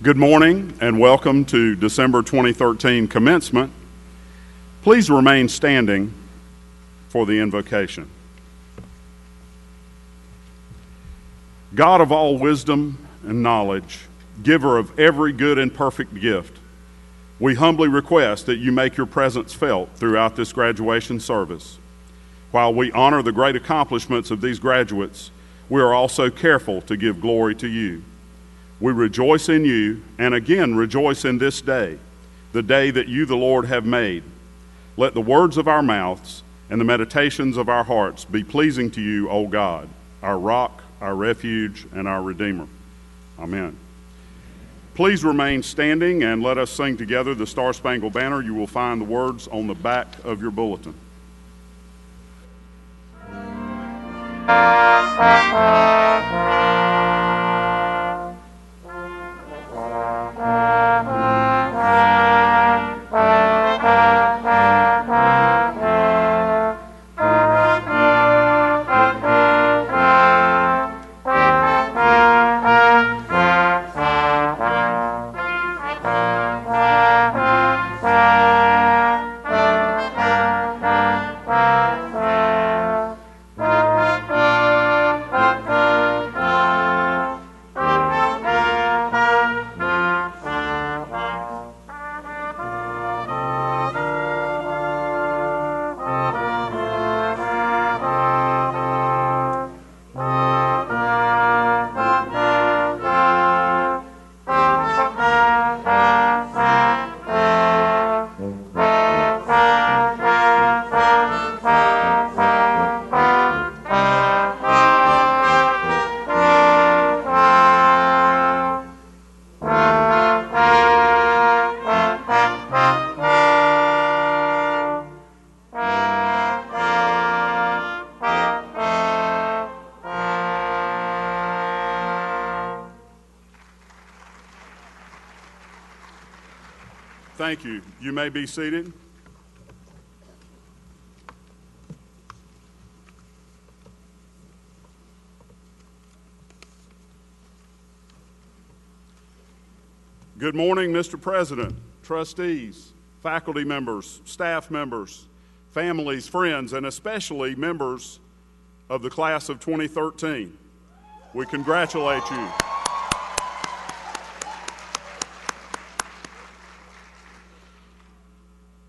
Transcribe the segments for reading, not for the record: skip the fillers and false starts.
Good morning and welcome to December 2013 commencement. Please remain standing for the invocation. God of all wisdom and knowledge, giver of every good and perfect gift, we humbly request that you make your presence felt throughout this graduation service. While we honor the great accomplishments of these graduates, we are also careful to give glory to you. We rejoice in you, and again rejoice in this day, the day that you, the Lord, have made. Let the words of our mouths and the meditations of our hearts be pleasing to you, O God, our rock, our refuge, and our Redeemer. Amen. Please remain standing and let us sing together the Star-Spangled Banner. You will find the words on the back of your bulletin. Thank you. You may be seated. Good morning, Mr. President, trustees, faculty members, staff members, families, friends, and especially members of the class of 2013. We congratulate you.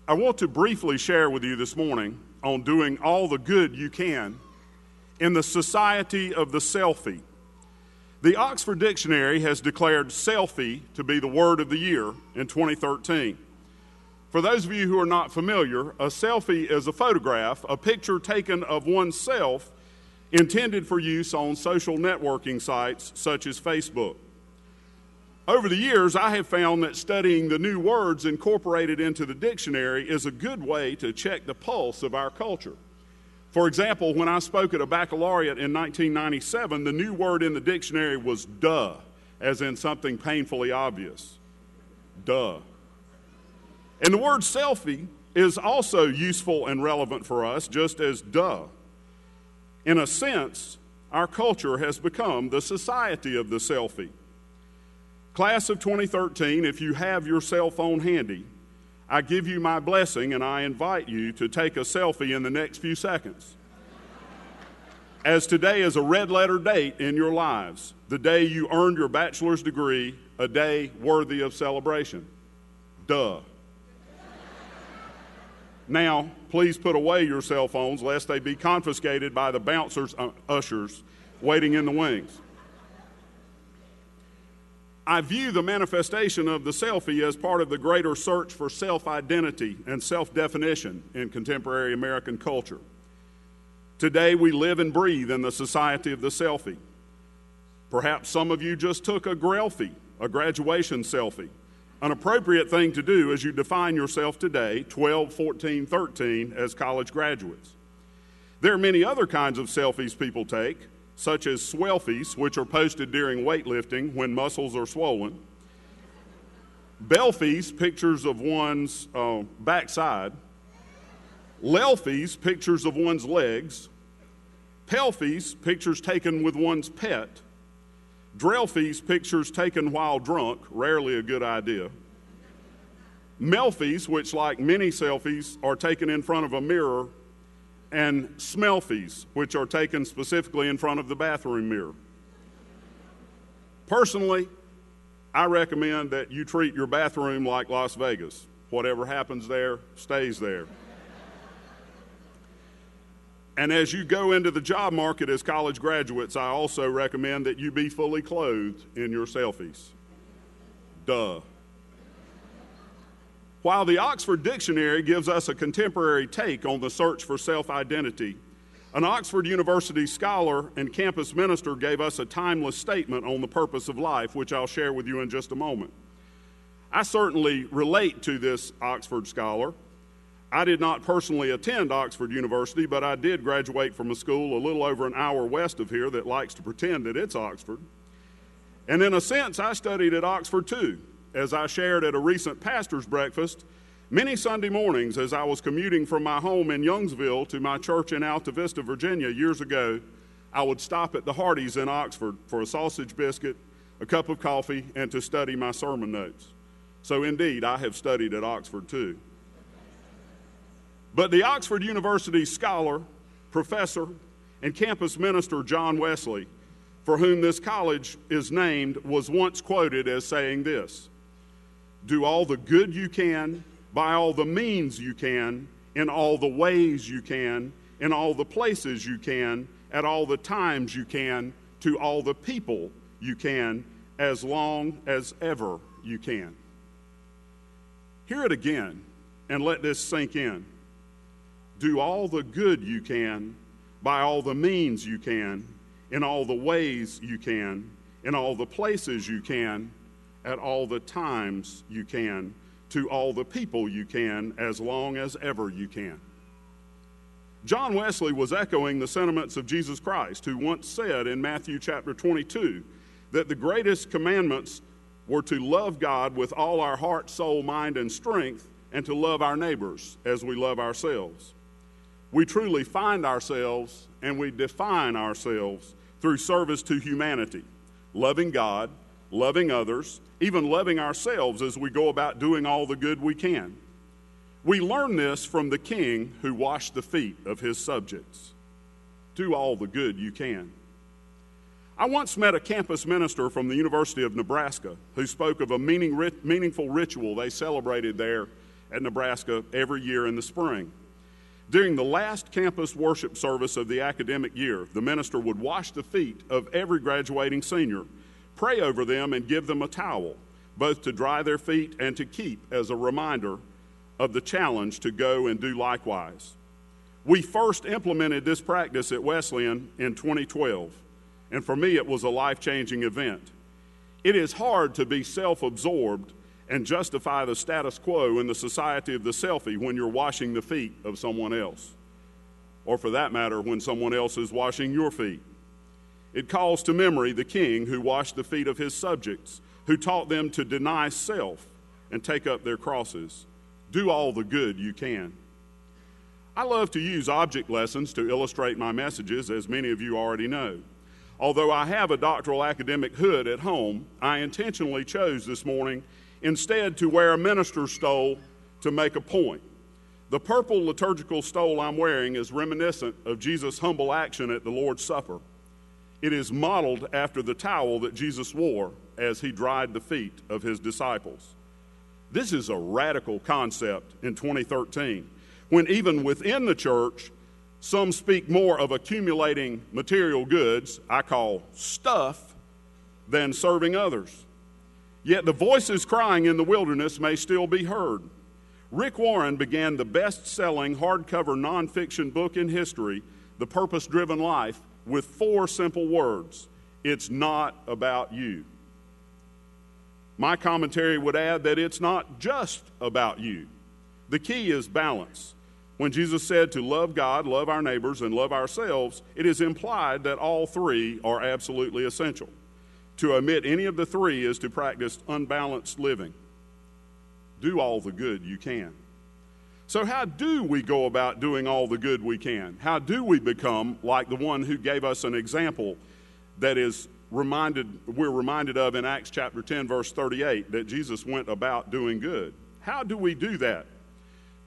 I want to briefly share with you this morning on doing all the good you can in the society of the selfie. The Oxford Dictionary has declared selfie to be the word of the year in 2013. For those of you who are not familiar, a selfie is a photograph, a picture taken of oneself intended for use on social networking sites such as Facebook. Over the years, I have found that studying the new words incorporated into the dictionary is a good way to check the pulse of our culture. For example, when I spoke at a baccalaureate in 1997, the new word in the dictionary was duh, as in something painfully obvious. Duh. And the word selfie is also useful and relevant for us, just as duh. In a sense, our culture has become the society of the selfie. Class of 2013, if you have your cell phone handy, I give you my blessing and I invite you to take a selfie in the next few seconds. As today is a red letter date in your lives, the day you earned your bachelor's degree, a day worthy of celebration. Duh. Now, please put away your cell phones lest they be confiscated by the ushers waiting in the wings. I view the manifestation of the selfie as part of the greater search for self-identity and self-definition in contemporary American culture. Today, we live and breathe in the society of the selfie. Perhaps some of you just took a grelfie, a graduation selfie. An appropriate thing to do as you define yourself today, 12, 14, 13, as college graduates. There are many other kinds of selfies people take, such as swelfies, which are posted during weightlifting when muscles are swollen. Belfies, pictures of one's backside. Lelfies, pictures of one's legs. Pelfies, pictures taken with one's pet. Drelfies, pictures taken while drunk, rarely a good idea. Melfies, which like many selfies are taken in front of a mirror, and smellfies, which are taken specifically in front of the bathroom mirror. Personally, I recommend that you treat your bathroom like Las Vegas. Whatever happens there, stays there. And as you go into the job market as college graduates, I also recommend that you be fully clothed in your selfies. Duh. While the Oxford Dictionary gives us a contemporary take on the search for self-identity, an Oxford University scholar and campus minister gave us a timeless statement on the purpose of life, which I'll share with you in just a moment. I certainly relate to this Oxford scholar. I did not personally attend Oxford University, but I did graduate from a school a little over an hour west of here that likes to pretend that it's Oxford. And in a sense, I studied at Oxford too. As I shared at a recent pastor's breakfast, many Sunday mornings as I was commuting from my home in Youngsville to my church in Alta Vista, Virginia years ago, I would stop at the Hardee's in Oxford for a sausage biscuit, a cup of coffee, and to study my sermon notes. So indeed, I have studied at Oxford too. But the Oxford University scholar, professor, and campus minister John Wesley, for whom this college is named, was once quoted as saying this: "Do all the good you can, by all the means you can, in all the ways you can, in all the places you can, at all the times you can, to all the people you can, as long as ever you can." Hear it again and let this sink in. Do all the good you can, by all the means you can, in all the ways you can, in all the places you can, at all the times you can, to all the people you can, as long as ever you can. John Wesley was echoing the sentiments of Jesus Christ, who once said in Matthew chapter 22 that the greatest commandments were to love God with all our heart, soul, mind, and strength, and to love our neighbors as we love ourselves. We truly find ourselves and we define ourselves through service to humanity, loving God, loving others, even loving ourselves as we go about doing all the good we can. We learn this from the king who washed the feet of his subjects. Do all the good you can. I once met a campus minister from the University of Nebraska who spoke of a meaningful ritual they celebrated there at Nebraska every year in the spring. During the last campus worship service of the academic year, the minister would wash the feet of every graduating senior, pray over them, and give them a towel, both to dry their feet and to keep as a reminder of the challenge to go and do likewise. We first implemented this practice at Wesleyan in 2012, and for me it was a life-changing event. It is hard to be self-absorbed and justify the status quo in the society of the selfie when you're washing the feet of someone else, or for that matter, when someone else is washing your feet. It calls to memory the king who washed the feet of his subjects, who taught them to deny self and take up their crosses. Do all the good you can. I love to use object lessons to illustrate my messages, as many of you already know. Although I have a doctoral academic hood at home, I intentionally chose this morning instead to wear a minister's stole to make a point. The purple liturgical stole I'm wearing is reminiscent of Jesus' humble action at the Lord's Supper. It is modeled after the towel that Jesus wore as he dried the feet of his disciples. This is a radical concept in 2013, when even within the church, some speak more of accumulating material goods, I call stuff, than serving others. Yet the voices crying in the wilderness may still be heard. Rick Warren began the best-selling hardcover nonfiction book in history, The Purpose-Driven Life, with 4 simple words: it's not about you. My commentary would add that it's not just about you. The key is balance. When Jesus said to love God, love our neighbors, and love ourselves, it is implied that all 3 are absolutely essential. To omit any of the 3 is to practice unbalanced living. Do all the good you can. So how do we go about doing all the good we can? How do we become like the one who gave us an example that we're reminded of in Acts chapter 10, verse 38, that Jesus went about doing good? How do we do that?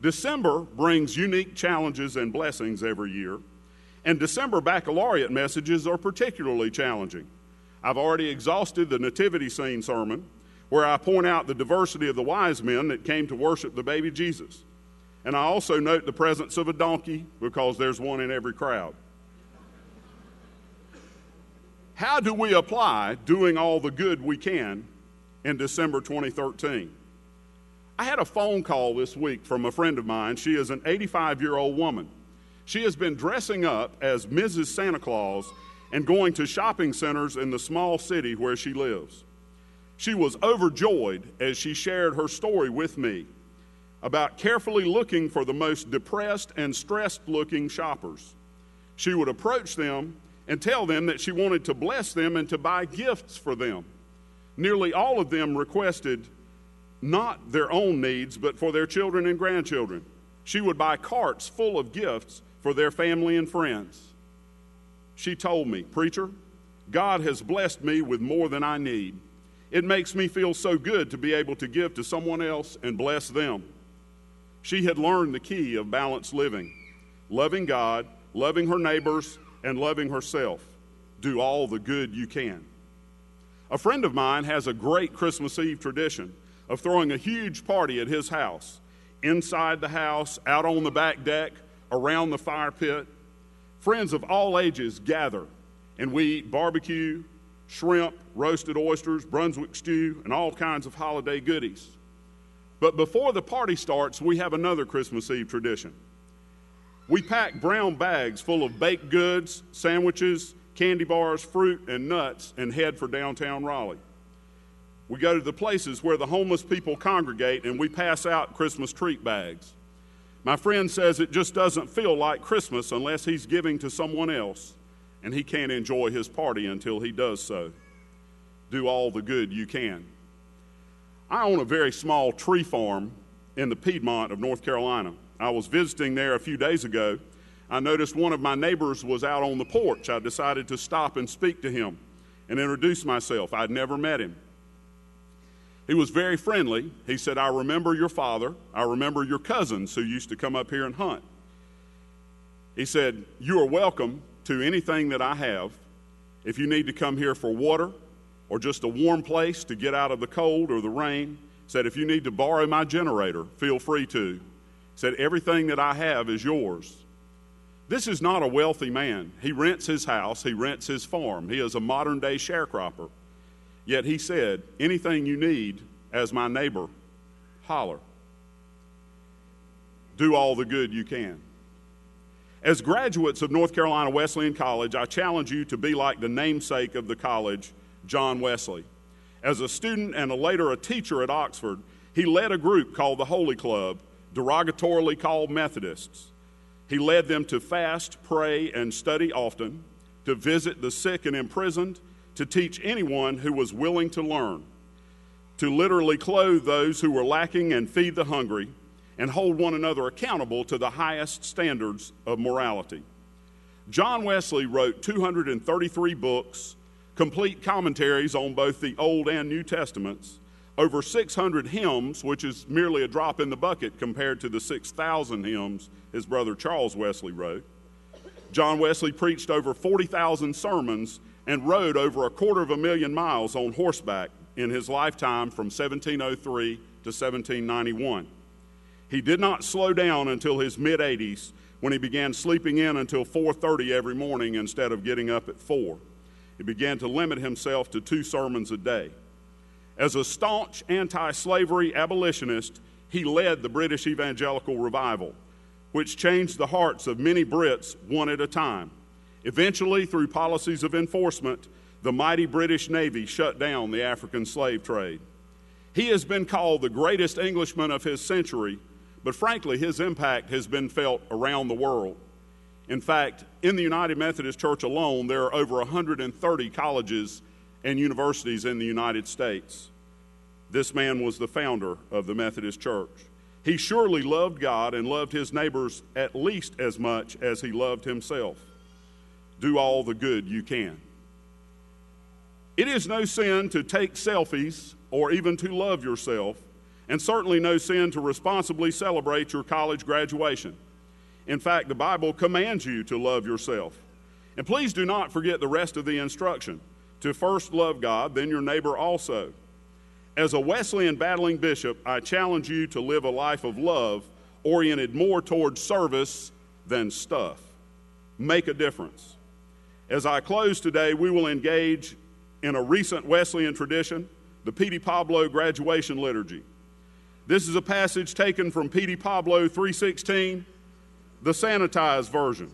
December brings unique challenges and blessings every year, and December baccalaureate messages are particularly challenging. I've already exhausted the nativity scene sermon, where I point out the diversity of the wise men that came to worship the baby Jesus. And I also note the presence of a donkey, because there's one in every crowd. How do we apply doing all the good we can in December 2013? I had a phone call this week from a friend of mine. She is an 85-year-old woman. She has been dressing up as Mrs. Santa Claus and going to shopping centers in the small city where she lives. She was overjoyed as she shared her story with me about carefully looking for the most depressed and stressed-looking shoppers. She would approach them and tell them that she wanted to bless them and to buy gifts for them. Nearly all of them requested not their own needs, but for their children and grandchildren. She would buy carts full of gifts for their family and friends. She told me, "Preacher, God has blessed me with more than I need. It makes me feel so good to be able to give to someone else and bless them." She had learned the key of balanced living: loving God, loving her neighbors, and loving herself. Do all the good you can. A friend of mine has a great Christmas Eve tradition of throwing a huge party at his house, inside the house, out on the back deck, around the fire pit. Friends of all ages gather, and we eat barbecue, shrimp, roasted oysters, Brunswick stew, and all kinds of holiday goodies. But before the party starts, we have another Christmas Eve tradition. We pack brown bags full of baked goods, sandwiches, candy bars, fruit, and nuts, and head for downtown Raleigh. We go to the places where the homeless people congregate, and we pass out Christmas treat bags. My friend says it just doesn't feel like Christmas unless he's giving to someone else, and he can't enjoy his party until he does so. Do all the good you can. I own a very small tree farm in the Piedmont of North Carolina. I was visiting there a few days ago. I noticed one of my neighbors was out on the porch. I decided to stop and speak to him and introduce myself. I'd never met him. He was very friendly. He said, I remember your father. I remember your cousins who used to come up here and hunt. He said, you are welcome to anything that I have. If you need to come here for water or just a warm place to get out of the cold or the rain, he said, if you need to borrow my generator, feel free to. He said, everything that I have is yours. This is not a wealthy man. He rents his house. He rents his farm. He is a modern-day sharecropper. Yet he said, anything you need as my neighbor, holler. Do all the good you can. As graduates of North Carolina Wesleyan College, I challenge you to be like the namesake of the college, John Wesley. As a student and later a teacher at Oxford, he led a group called the Holy Club, derogatorily called Methodists. He led them to fast, pray, and study often, to visit the sick and imprisoned, to teach anyone who was willing to learn, to literally clothe those who were lacking and feed the hungry, and hold one another accountable to the highest standards of morality. John Wesley wrote 233 books, complete commentaries on both the Old and New Testaments, over 600 hymns, which is merely a drop in the bucket compared to the 6,000 hymns his brother Charles Wesley wrote. John Wesley preached over 40,000 sermons and rode over 250,000 miles on horseback in his lifetime from 1703 to 1791. He did not slow down until his mid-80s, when he began sleeping in until 4:30 every morning instead of getting up at 4. He began to limit himself to 2 sermons a day. As a staunch anti-slavery abolitionist, he led the British Evangelical Revival, which changed the hearts of many Brits one at a time. Eventually, through policies of enforcement, the mighty British Navy shut down the African slave trade. He has been called the greatest Englishman of his century, but frankly, his impact has been felt around the world. In fact, in the United Methodist Church alone, there are over 130 colleges and universities in the United States. This man was the founder of the Methodist Church. He surely loved God and loved his neighbors at least as much as he loved himself. Do all the good you can. It is no sin to take selfies or even to love yourself, and certainly no sin to responsibly celebrate your college graduation. In fact, the Bible commands you to love yourself. And please do not forget the rest of the instruction, to first love God, then your neighbor also. As a Wesleyan battling bishop, I challenge you to live a life of love oriented more towards service than stuff. Make a difference. As I close today, we will engage in a recent Wesleyan tradition, the P.D. Pablo graduation liturgy. This is a passage taken from P.D. Pablo 3:16, the sanitized version.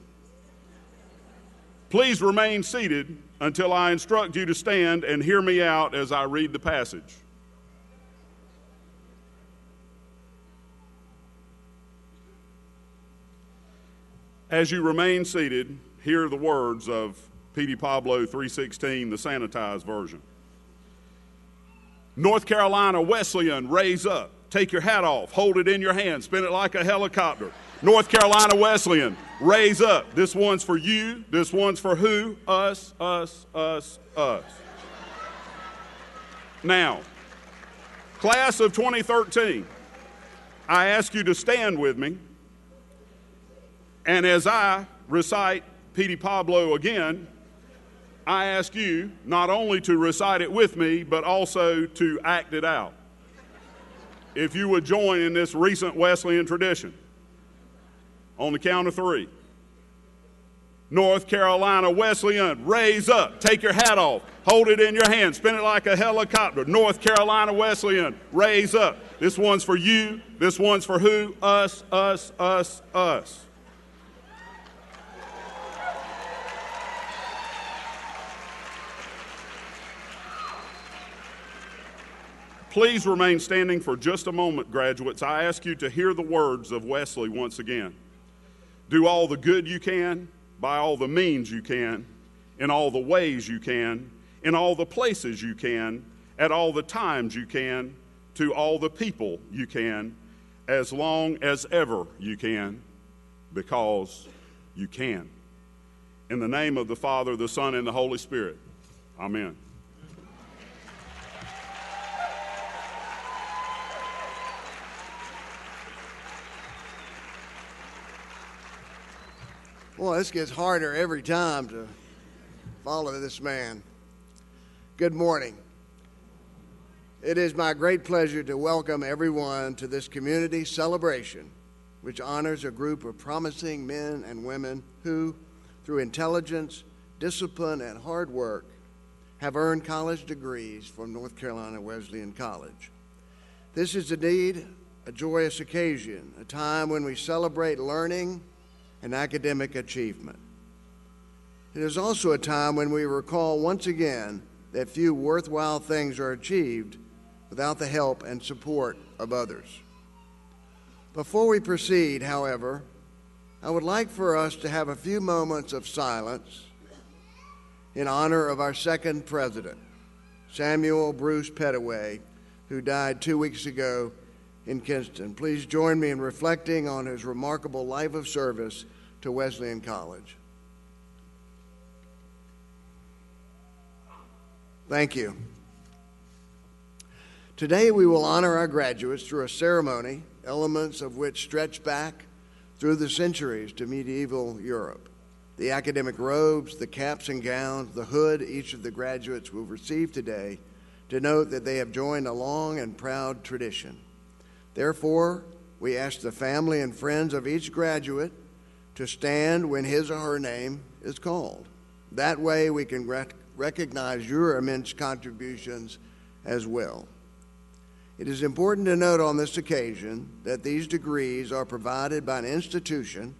Please remain seated until I instruct you to stand and hear me out as I read the passage. As you remain seated, hear the words of P.D. Pablo 3:16, the sanitized version. North Carolina Wesleyan, raise up. Take your hat off. Hold it in your hand. Spin it like a helicopter. North Carolina Wesleyan, raise up. This one's for you. This one's for who? Us, us, us, us. Now, class of 2013, I ask you to stand with me. And as I recite P.D. Pablo again, I ask you not only to recite it with me, but also to act it out. If you would join in this recent Wesleyan tradition. On the count of 3. North Carolina Wesleyan, raise up. Take your hat off. Hold it in your hand. Spin it like a helicopter. North Carolina Wesleyan, raise up. This one's for you. This one's for who? Us, us, us, us. Please remain standing for just a moment, graduates. I ask you to hear the words of Wesley once again. Do all the good you can, by all the means you can, in all the ways you can, in all the places you can, at all the times you can, to all the people you can, as long as ever you can, because you can. In the name of the Father, the Son, and the Holy Spirit. Amen. Well, this gets harder every time to follow this man. Good morning. It is my great pleasure to welcome everyone to this community celebration, which honors a group of promising men and women who, through intelligence, discipline, and hard work, have earned college degrees from North Carolina Wesleyan College. This is indeed a joyous occasion, a time when we celebrate learning and academic achievement. It is also a time when we recall once again that few worthwhile things are achieved without the help and support of others. Before we proceed, however, I would like for us to have a few moments of silence in honor of our second president, Samuel Bruce Pettaway, who died 2 weeks ago in Kinston. Please join me in reflecting on his remarkable life of service to Wesleyan College. Thank you. Today we will honor our graduates through a ceremony, elements of which stretch back through the centuries to medieval Europe. The academic robes, the caps and gowns, the hood each of the graduates will receive today denote that they have joined a long and proud tradition. Therefore, we ask the family and friends of each graduate to stand when his or her name is called. That way we can recognize your immense contributions as well. It is important to note on this occasion that these degrees are provided by an institution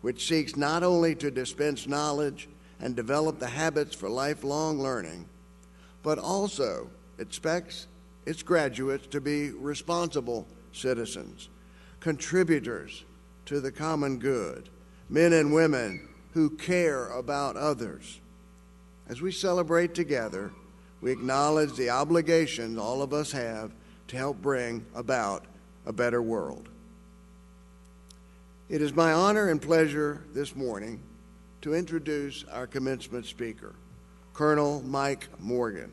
which seeks not only to dispense knowledge and develop the habits for lifelong learning, but also expects its graduates to be responsible citizens, contributors to the common good, men and women who care about others. As we celebrate together, we acknowledge the obligation all of us have to help bring about a better world. It is my honor and pleasure this morning to introduce our commencement speaker, Colonel Mike Morgan.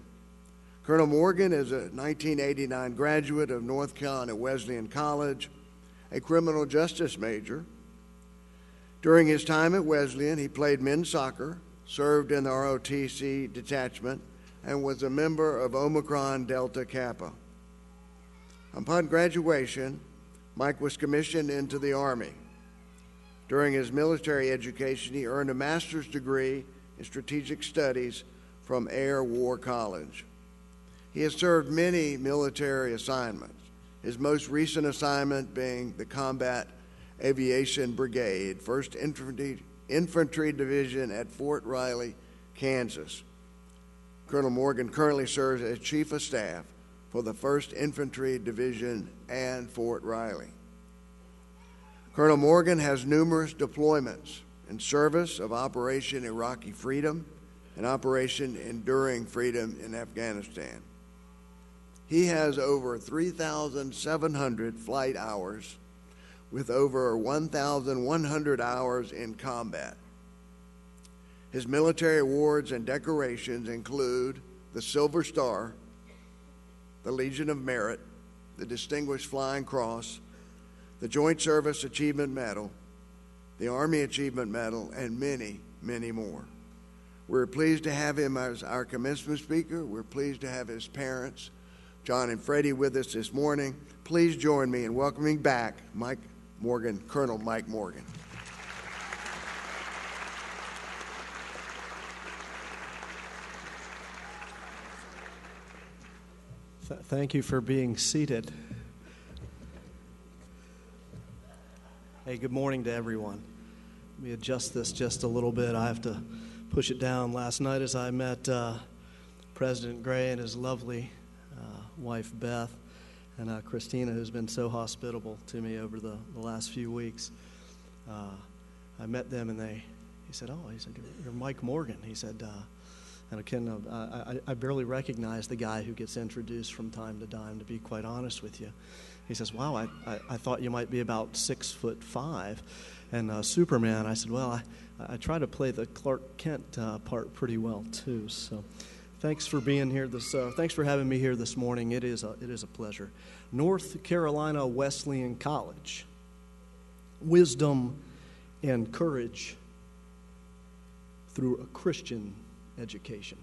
Colonel Morgan is a 1989 graduate of North Carolina Wesleyan College, a criminal justice major. During his time at Wesleyan, he played men's soccer, served in the ROTC detachment, and was a member of Omicron Delta Kappa. Upon graduation, Mike was commissioned into the Army. During his military education, he earned a master's degree in strategic studies from Air War College. He has served many military assignments, his most recent assignment being the Combat Aviation Brigade, 1st Infantry Division at Fort Riley, Kansas. Colonel Morgan currently serves as Chief of Staff for the 1st Infantry Division and Fort Riley. Colonel Morgan has numerous deployments in service of Operation Iraqi Freedom and Operation Enduring Freedom in Afghanistan. He has over 3,700 flight hours with over 1,100 hours in combat. His military awards and decorations include the Silver Star, the Legion of Merit, the Distinguished Flying Cross, the Joint Service Achievement Medal, the Army Achievement Medal, and many, many more. We're pleased to have him as our commencement speaker. We're pleased to have his parents, John and Freddie, with us this morning. Please join me in welcoming back Mike Morgan, Colonel Mike Morgan. Thank you for being seated. Hey, good morning to everyone. Let me adjust this just a little bit. I have to push it down. Last night as I met President Gray and his lovely wife Beth and Christina, who's been so hospitable to me over the last few weeks, I met them and he said, you're Mike Morgan. He said, and I barely recognize the guy who gets introduced from time to time, to be quite honest with you. He says, wow, I thought you might be about 6'5" and Superman. I said, well, I try to play the Clark Kent part pretty well too. So thanks for being here. Thanks for having me here this morning. It is a pleasure. North Carolina Wesleyan College. Wisdom and courage through a Christian education.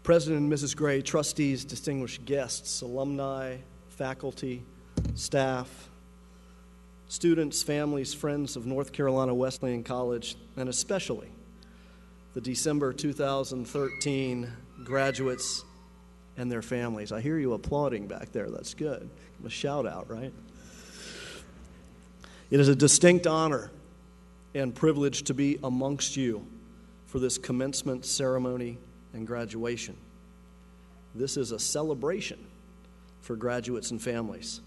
President and Mrs. Gray, trustees, distinguished guests, alumni, faculty, staff, students, families, friends of North Carolina Wesleyan College, and especially the December 2013 graduates and their families. I hear you applauding back there. That's good. Give them a shout out, right? It is a distinct honor and privilege to be amongst you for this commencement ceremony and graduation. This is a celebration for graduates and families,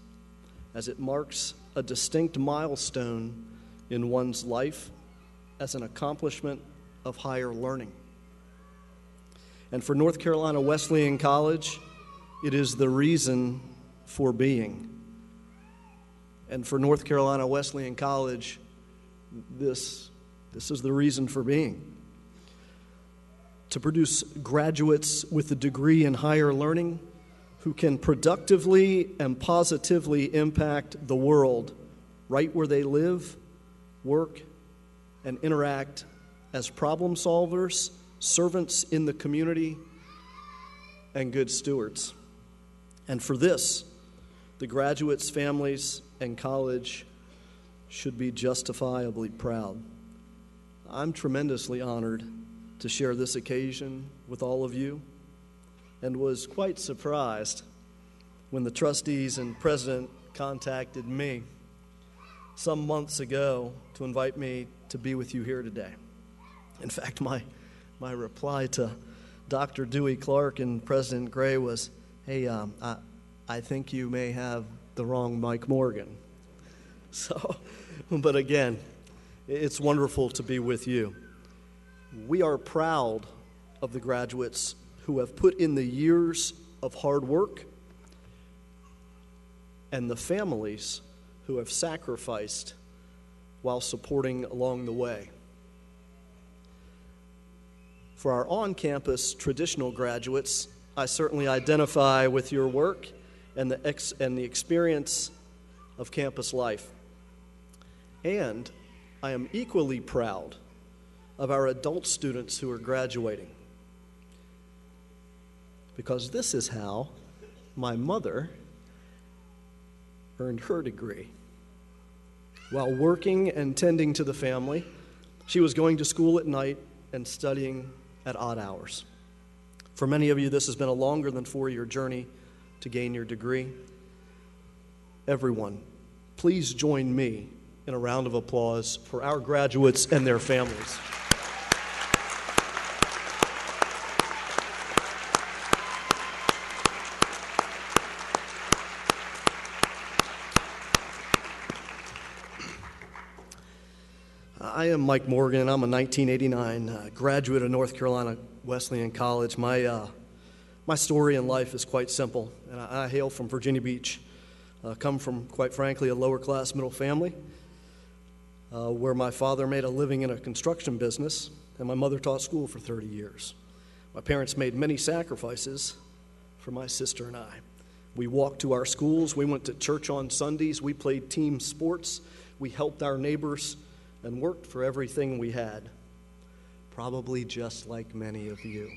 as it marks a distinct milestone in one's life as an accomplishment of higher learning. And for North Carolina Wesleyan College, it is the reason for being. And for North Carolina Wesleyan College, this is the reason for being. To produce graduates with a degree in higher learning who can productively and positively impact the world right where they live, work, and interact as problem solvers, servants in the community, and good stewards. And for this, the graduates' families and college should be justifiably proud. I'm tremendously honored to share this occasion with all of you, and was quite surprised when the trustees and president contacted me some months ago to invite me to be with you here today. In fact, my reply to Dr. Dewey Clark and President Gray was, hey, I think you may have the wrong Mike Morgan. So, but again, it's wonderful to be with you. We are proud of the graduates who have put in the years of hard work and the families who have sacrificed while supporting along the way. For our on-campus traditional graduates, I certainly identify with your work and the experience of campus life. And I am equally proud of our adult students who are graduating, because this is how my mother earned her degree. While working and tending to the family, she was going to school at night and studying at odd hours. For many of you, this has been a longer than 4-year journey to gain your degree. Everyone, please join me in a round of applause for our graduates and their families. I am Mike Morgan. I'm a 1989 graduate of North Carolina Wesleyan College. My story in life is quite simple, and I hail from Virginia Beach. Come from, quite frankly, a lower-class middle family where my father made a living in a construction business, and my mother taught school for 30 years. My parents made many sacrifices for my sister and I. We walked to our schools. We went to church on Sundays. We played team sports. We helped our neighbors and worked for everything we had, probably just like many of you.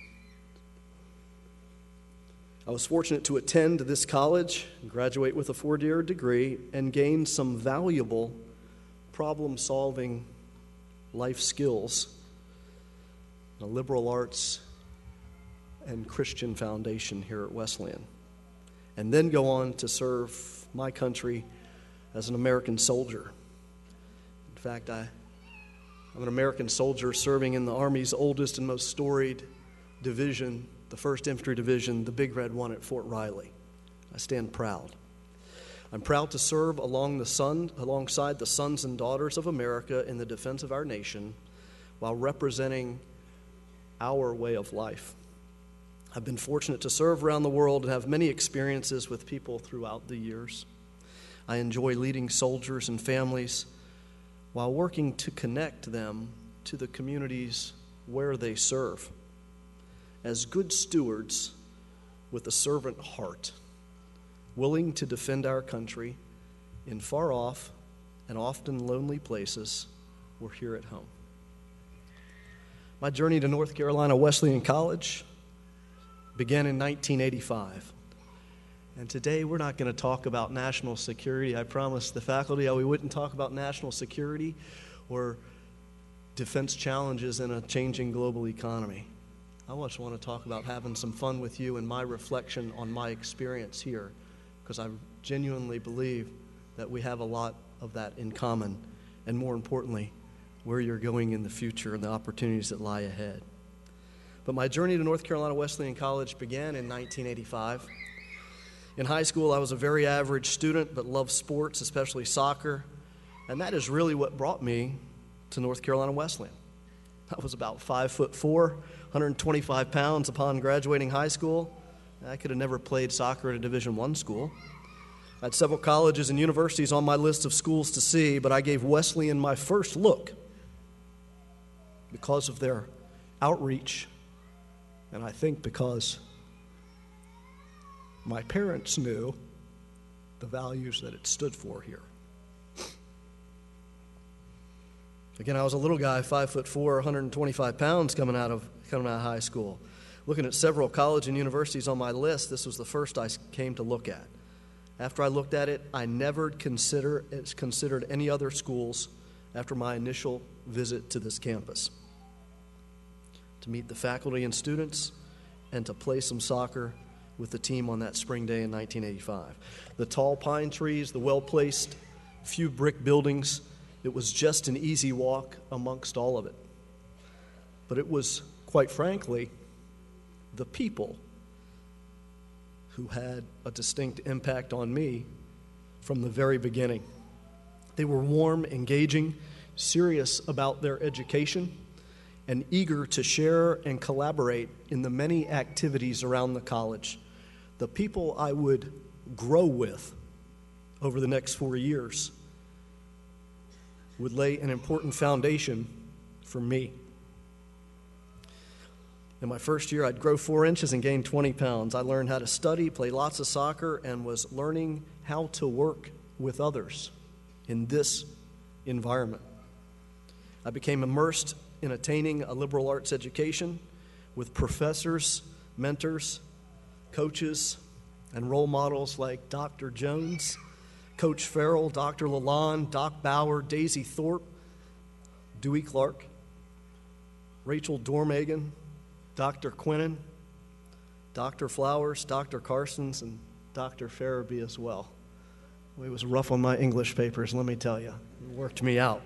I was fortunate to attend this college, graduate with a 4-year degree, and gain some valuable problem-solving life skills, a liberal arts and Christian foundation here at Wesleyan, and then go on to serve my country as an American soldier. In fact, I'm an American soldier serving in the Army's oldest and most storied division, the 1st Infantry Division, the Big Red One at Fort Riley. I stand proud. I'm proud to serve alongside the sons and daughters of America in the defense of our nation while representing our way of life. I've been fortunate to serve around the world and have many experiences with people throughout the years. I enjoy leading soldiers and families while working to connect them to the communities where they serve. As good stewards with a servant heart, willing to defend our country in far off and often lonely places, we're here at home. My journey to North Carolina Wesleyan College began in 1985. And today we're not going to talk about national security. I promised the faculty we wouldn't talk about national security or defense challenges in a changing global economy. I just want to talk about having some fun with you and my reflection on my experience here, because I genuinely believe that we have a lot of that in common, and more importantly, where you're going in the future and the opportunities that lie ahead. But my journey to North Carolina Wesleyan College began in 1985. In high school, I was a very average student, but loved sports, especially soccer, and that is really what brought me to North Carolina Wesleyan. I was about 5'4", 125 pounds upon graduating high school. I could have never played soccer at a Division I school. I had several colleges and universities on my list of schools to see, but I gave Wesleyan my first look because of their outreach, and I think because my parents knew the values that it stood for here. Again, I was a little guy, 5'4", 125 pounds coming out of high school. Looking at several college and universities on my list, this was the first I came to look at. After I looked at it, I never considered any other schools after my initial visit to this campus. To meet the faculty and students and to play some soccer with the team on that spring day in 1985. The tall pine trees, the well-placed few brick buildings, it was just an easy walk amongst all of it. But it was, quite frankly, the people who had a distinct impact on me from the very beginning. They were warm, engaging, serious about their education, and eager to share and collaborate in the many activities around the college. The people I would grow with over the next 4 years would lay an important foundation for me. In my first year, I'd grow 4 inches and gain 20 pounds. I learned how to study, play lots of soccer, and was learning how to work with others in this environment. I became immersed in attaining a liberal arts education with professors, mentors, coaches, and role models like Dr. Jones, Coach Farrell, Dr. Lalonde, Doc Bauer, Daisy Thorpe, Dewey Clark, Rachel Dormagan, Dr. Quinnen, Dr. Flowers, Dr. Carsons, and Dr. Farabee as well. It was rough on my English papers, let me tell you. It worked me out.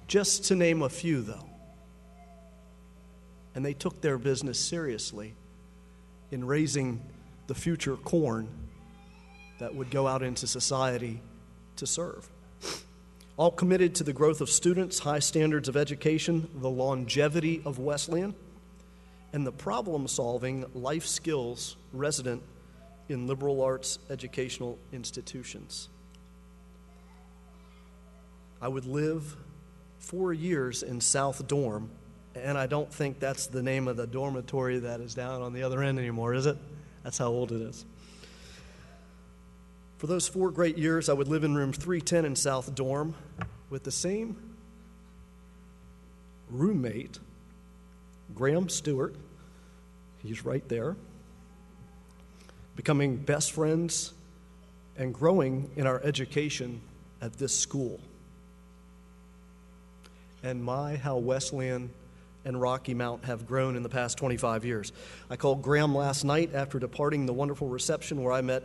Just to name a few, though. And they took their business seriously in raising the future corn that would go out into society to serve. All committed to the growth of students, high standards of education, the longevity of Wesleyan, and the problem-solving life skills resident in liberal arts educational institutions. I would live 4 years in South Dorm, and I don't think that's the name of the dormitory that is down on the other end anymore, is it? That's how old it is. For those 4 great years, I would live in room 310 in South Dorm with the same roommate, Graham Stewart. He's right there. Becoming best friends and growing in our education at this school. And my, how Wesleyan and Rocky Mount have grown in the past 25 years. I called Graham last night after departing the wonderful reception where I met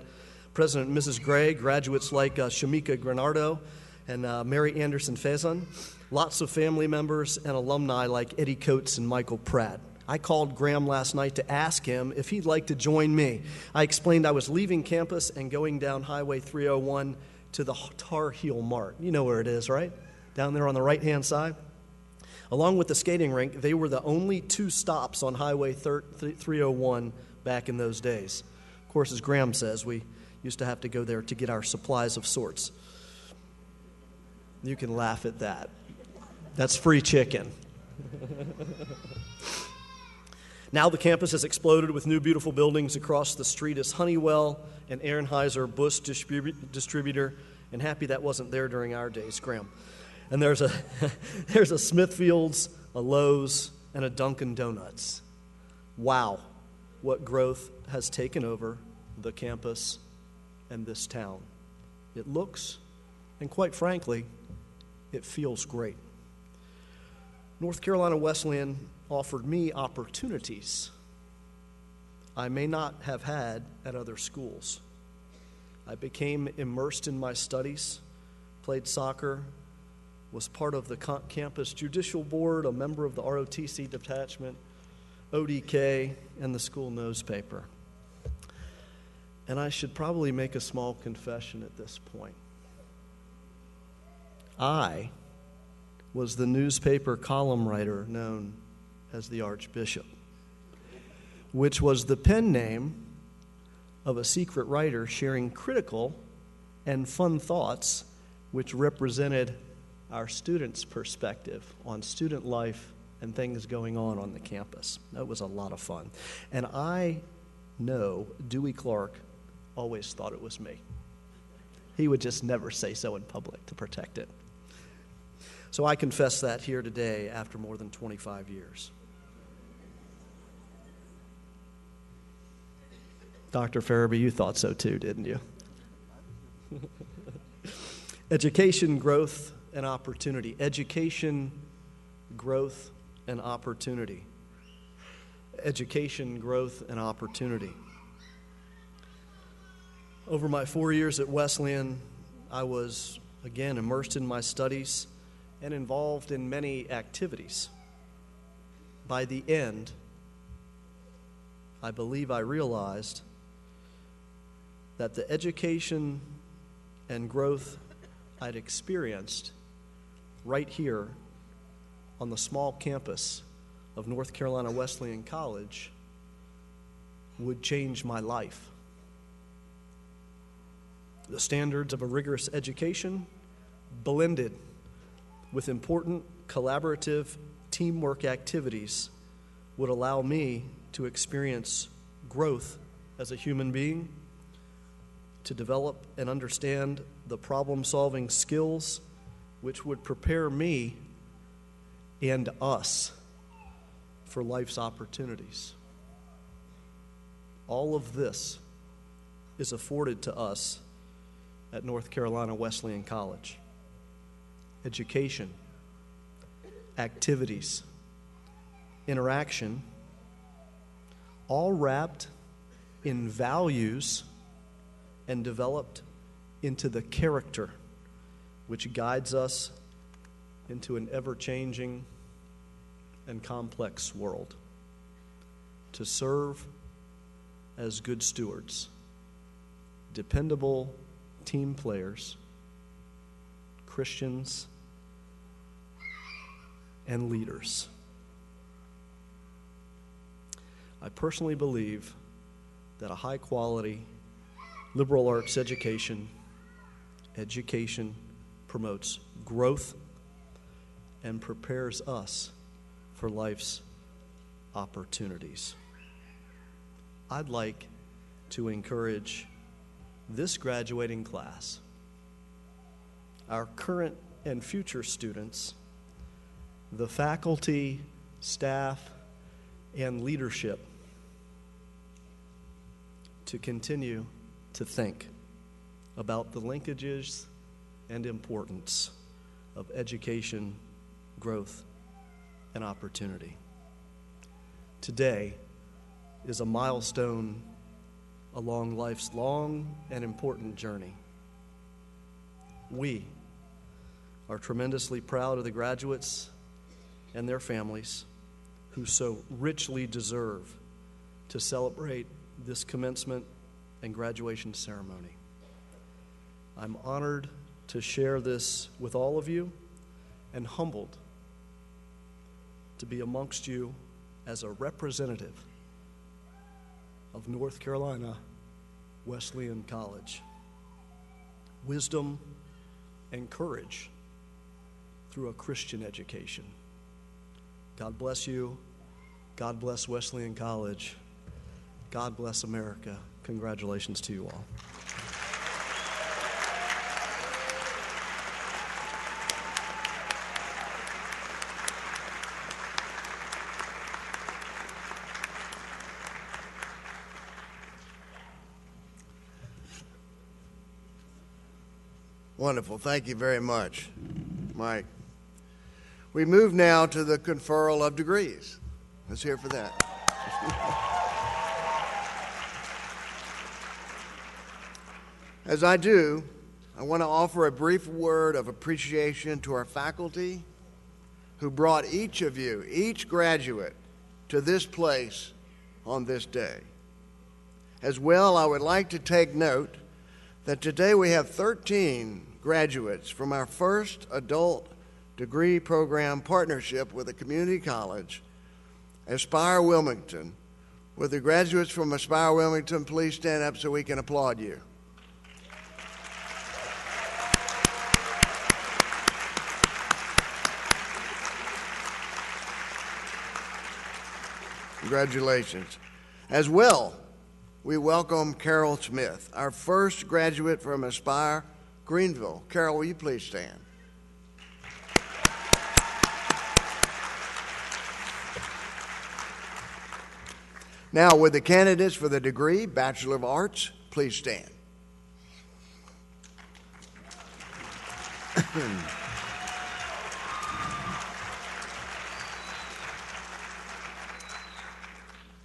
President and Mrs. Gray, graduates like Shamika Granardo and Mary Anderson Faison, lots of family members and alumni like Eddie Coates and Michael Pratt. I called Graham last night to ask him if he'd like to join me. I explained I was leaving campus and going down Highway 301 to the Tar Heel Mart. You know where it is, right? Down there on the right-hand side. Along with the skating rink, they were the only 2 stops on Highway 301 back in those days. Of course, as Graham says, we used to have to go there to get our supplies of sorts. You can laugh at that. That's free chicken. Now the campus has exploded with new beautiful buildings. Across the street is Honeywell and Anheuser-Busch distributor, and happy that wasn't there during our days, Graham. And there's a Smithfield's, a Lowe's, and a Dunkin' Donuts. Wow, what growth has taken over the campus and this town. It looks, and quite frankly, it feels great. North Carolina Wesleyan offered me opportunities I may not have had at other schools. I became immersed in my studies, played soccer, was part of the campus judicial board, a member of the ROTC detachment, ODK, and the school newspaper. And I should probably make a small confession at this point. I was the newspaper column writer known as the Archbishop, which was the pen name of a secret writer sharing critical and fun thoughts which represented our students' perspective on student life and things going on the campus. That was a lot of fun. And I know Dewey Clark always thought it was me. He would just never say so in public to protect it. So I confess that here today after more than 25 years. Dr. Farabee, you thought so too, didn't you? Education, growth, and opportunity. Education, growth, and opportunity. Education, growth, and opportunity. Over my 4 years at Wesleyan, I was, again, immersed in my studies and involved in many activities. By the end, I believe I realized that the education and growth I'd experienced right here on the small campus of North Carolina Wesleyan College would change my life. The standards of a rigorous education blended with important collaborative teamwork activities would allow me to experience growth as a human being, to develop and understand the problem-solving skills which would prepare me and us for life's opportunities. All of this is afforded to us at North Carolina Wesleyan College. Education, activities, interaction, all wrapped in values and developed into the character which guides us into an ever-changing and complex world, to serve as good stewards, dependable team players, Christians, and leaders. I personally believe that a high-quality liberal arts education promotes growth and prepares us for life's opportunities. I'd like to encourage this graduating class, our current and future students, the faculty, staff, and leadership to continue to think about the linkages and importance of education, growth, and opportunity. Today is a milestone along life's long and important journey. We are tremendously proud of the graduates and their families who so richly deserve to celebrate this commencement and graduation ceremony. I'm honored to share this with all of you and humbled to be amongst you as a representative of North Carolina Wesleyan College. Wisdom and courage through a Christian education. God bless you. God bless Wesleyan College. God bless America. Congratulations to you all. Wonderful. Thank you very much, Mike. We move now to the conferral of degrees. Let's hear for that. As I do, I want to offer a brief word of appreciation to our faculty who brought each of you, each graduate, to this place on this day. As well, I would like to take note that today we have 13 graduates from our first adult degree program partnership with a community college, Aspire Wilmington. Would the graduates from Aspire Wilmington please stand up so we can applaud you? Congratulations. As well, we welcome Carol Smith, our first graduate from Aspire Greenville. Carol, will you please stand? Now, would the candidates for the degree Bachelor of Arts please stand?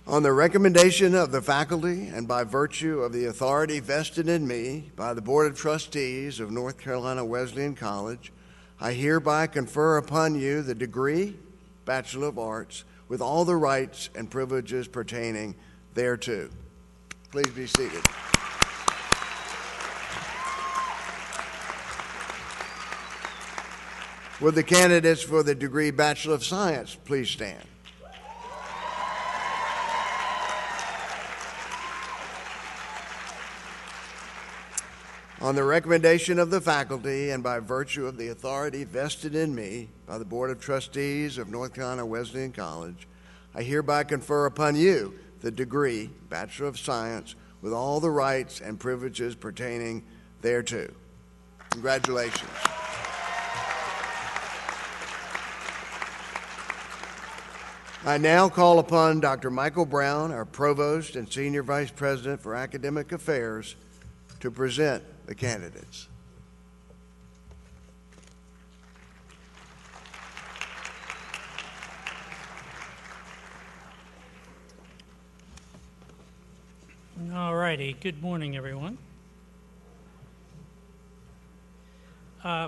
On the recommendation of the faculty and by virtue of the authority vested in me by the Board of Trustees of North Carolina Wesleyan College, I hereby confer upon you the degree Bachelor of Arts with all the rights and privileges pertaining thereto. Please be seated. Would the candidates for the degree Bachelor of Science please stand? On the recommendation of the faculty and by virtue of the authority vested in me by the Board of Trustees of North Carolina Wesleyan College, I hereby confer upon you the degree Bachelor of Science with all the rights and privileges pertaining thereto. Congratulations. I now call upon Dr. Michael Brown, our Provost and Senior Vice President for Academic Affairs, to present the candidates. All righty. Good morning, everyone.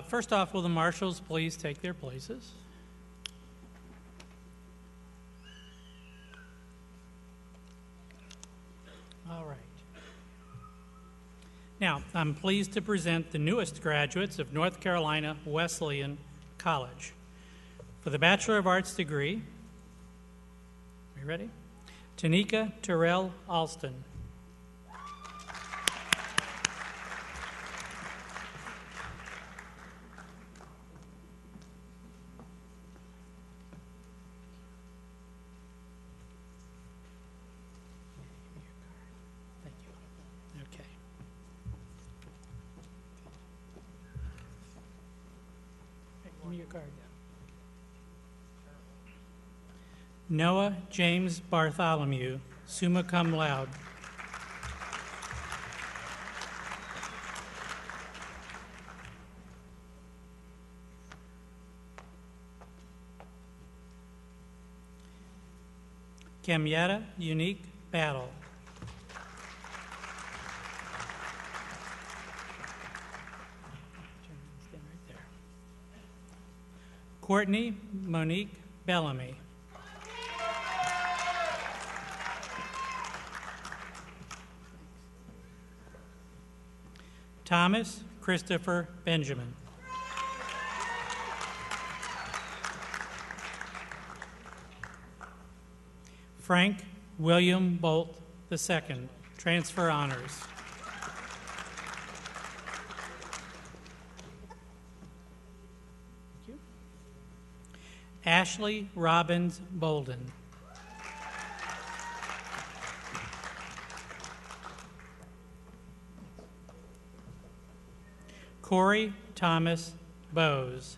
First off, will the marshals please take their places? All right. Now, I'm pleased to present the newest graduates of North Carolina Wesleyan College. For the Bachelor of Arts degree, are you ready? Tanika Terrell Alston. Your card. Noah James Bartholomew, summa cum laude. Camyetta Unique Battle. Courtney Monique Bellamy. Thomas Christopher Benjamin. Frank William Bolt II, transfer honors. Ashley Robbins Bolden. Corey Thomas Bowes.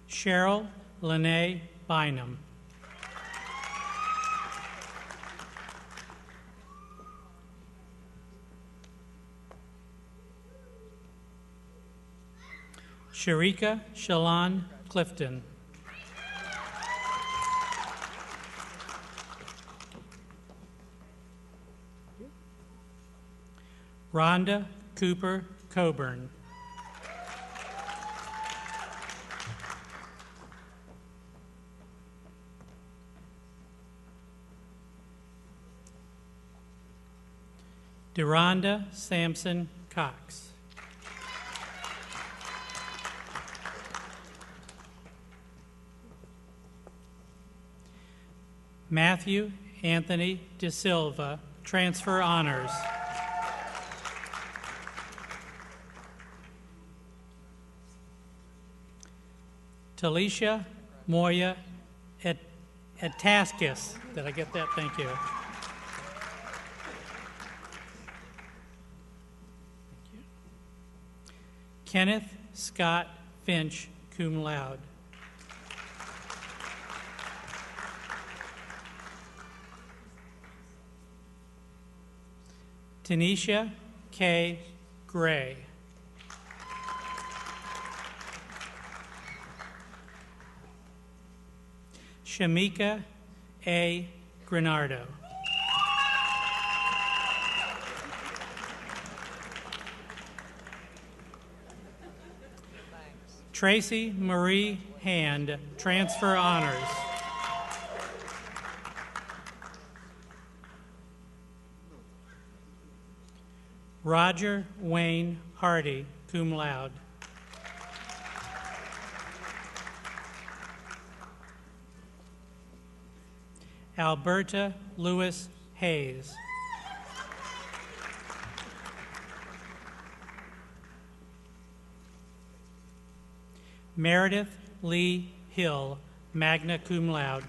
Cheryl Lene Bynum. Sharika Shalon Clifton. Rhonda Cooper Coburn. Deronda Sampson Cox. Matthew Anthony De Silva, transfer honors. Talisha Moya Ataskis. Did I get that? Thank you. Kenneth Scott Finch, cum laude. Tanisha K. Gray. Shamika A. Granardo. Tracy Marie Hand, transfer honors. Roger Wayne Hardy, cum laude. Alberta Lewis Hayes. Meredith Lee Hill, magna cum laude.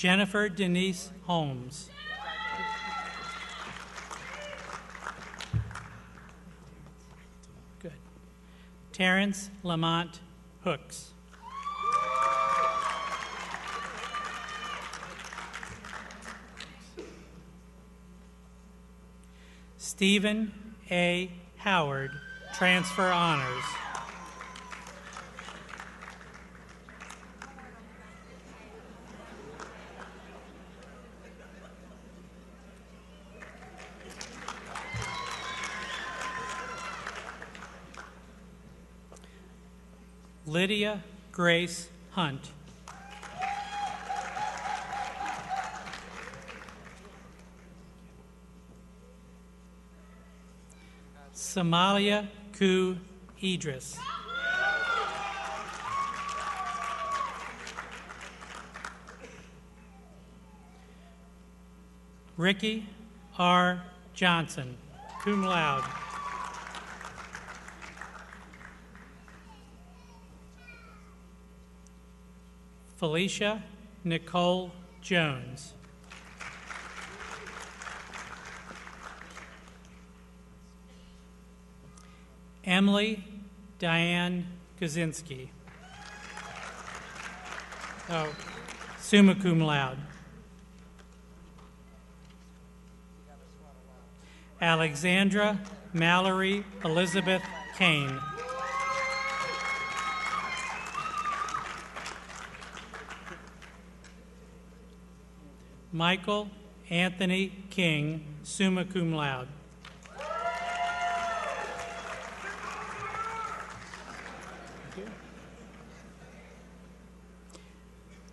Jennifer Denise Holmes. Good. Terrence Lamont Hooks. Stephen A. Howard, transfer honors. Lydia Grace Hunt. Somalia Ku Idris. Ricky R. Johnson, cum laude. Felicia Nicole Jones. Emily Diane Kaczynski. Oh, summa cum laude. Alexandra Mallory Elizabeth Kane. Michael Anthony King, summa cum laude.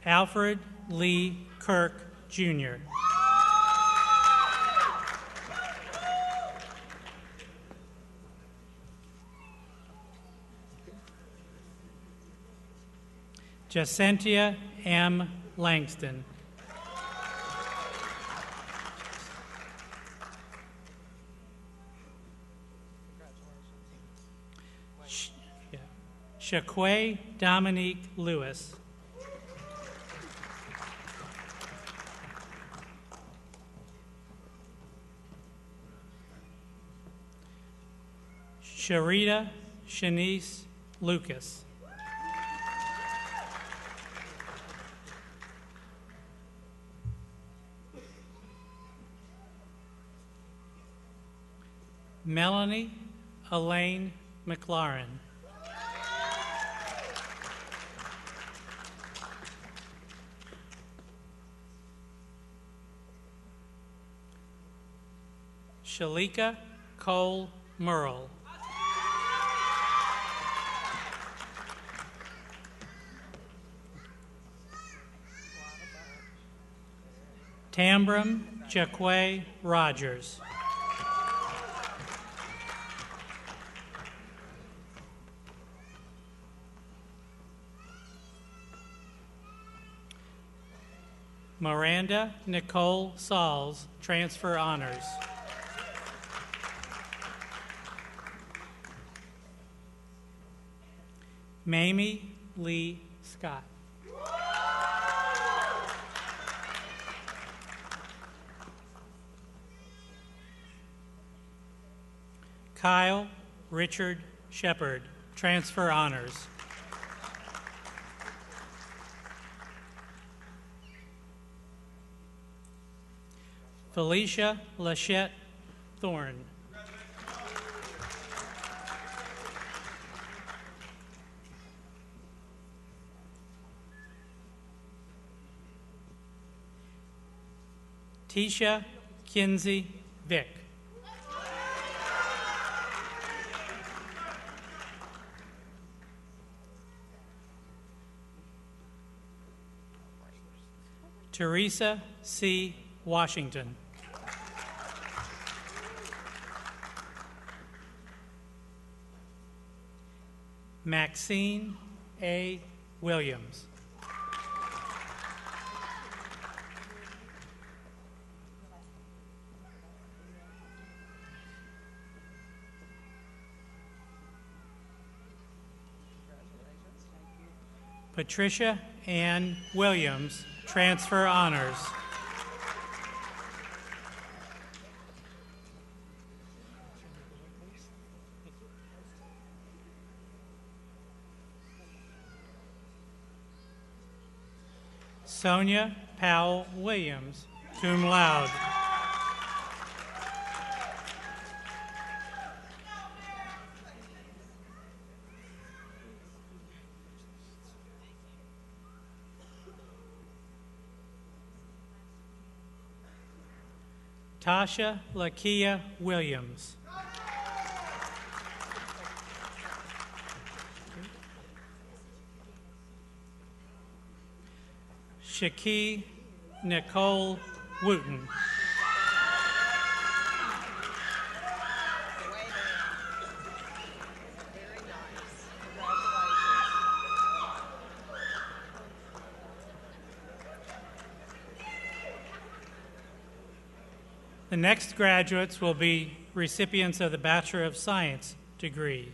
Alfred Lee Kirk, Jr. Jacentia M. Langston. Shaquay Dominique Lewis. Sharita Shanice Lucas. Melanie Elaine McLaren. Shalika Cole Merle. Tambram Jaquay Rogers. Miranda Nicole Sauls, transfer honors. Mamie Lee Scott. Kyle Richard Shepard, transfer honors. Felicia Lachette Thorne. Tisha Kinsey Vick. Teresa C. Washington. Maxine A. Williams. Patricia Ann Williams, transfer honors. Sonia Powell Williams, cum laude. Tasha Lakia Williams. Shaki Nicole Wooten. The next graduates will be recipients of the Bachelor of Science degree.